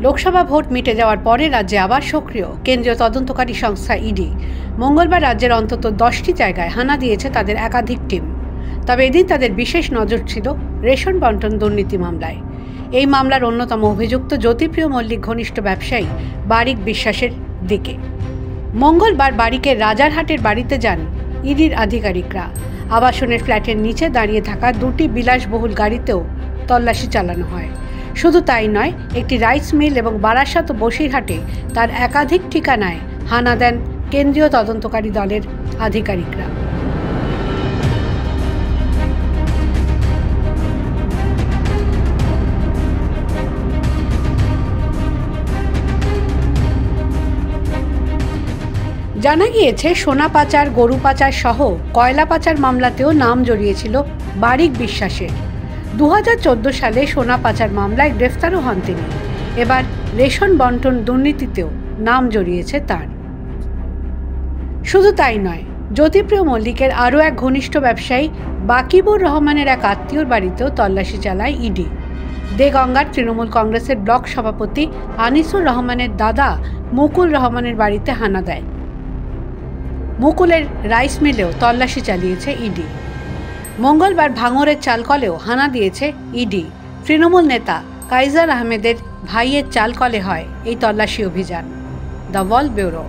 Lok Sabha vote মিটে যাওয়ার পরে রাজ্যে আবার সক্রিয় কেন্দ্রীয় তদন্তকারী সংস্থা ইডি। মঙ্গলবার রাজ্যের অন্তত 10টি জায়গায় হানা দিয়েছে তাদের একাধিক টিম। তবে এদিন তাদের বিশেষ নজর ছিল রেশন বন্টন দুর্নীতি মামলায়। এই মামলার অন্যতম অভিযুক্ত জ্যোতিপ্রিয় মল্লিক ঘনিষ্ঠ ব্যবসায়ী বারিক বিশ্বাসের দিকে। মঙ্গলবার বারিকের রাজারহাটের বাড়িতে যান ইডির আধিকারিকরা। আবাসনের ফ্ল্যাটের নিচে দাঁড়িয়ে থাকা দুটি বিলাসবহুল গাড়িতেও তল্লাশি চালানো হয়। শুধু তাই নয়, একটি রাইস মিল এবং বারাসাত ও বসিরহাটে তার একাধিক ঠিকানায় হানা দেন কেন্দ্রীয় তদন্তকারী দলের আধিকারিকরা। জানা গিয়েছে, সোনা পাচার, গরু পাচার সহ কয়লা পাচার মামলাতেও নাম জড়িয়েছিল বারিক বিশ্বাসের। 2014 সালে সোনা পাচার মামলায় গ্রেফতারও হন তিনি। এবার রেশন বন্টন দুর্নীতিতেও নাম জড়িয়েছে তার। শুধু তাই নয়, জ্যোতিপ্রিয় মল্লিকের আরও এক ঘনিষ্ঠ ব্যবসায়ী বাকিবুর রহমানের এক আত্মীয়র বাড়িতেও তল্লাশি চালায় ইডি। দেগঙ্গার তৃণমূল কংগ্রেসের ব্লক সভাপতি আনিসুর রহমানের দাদা মুকুল রহমানের বাড়িতে হানা দেয়। মুকুলের রাইস মিলেও তল্লাশি চালিয়েছে ইডি। মঙ্গলবার ভাঙড়ের চালকলেও হানা দিয়েছে ইডি। তৃণমূল নেতা কাইজার আহমেদের ভাইয়ের চালকলে হয় এই তল্লাশি অভিযান। The wall bureau.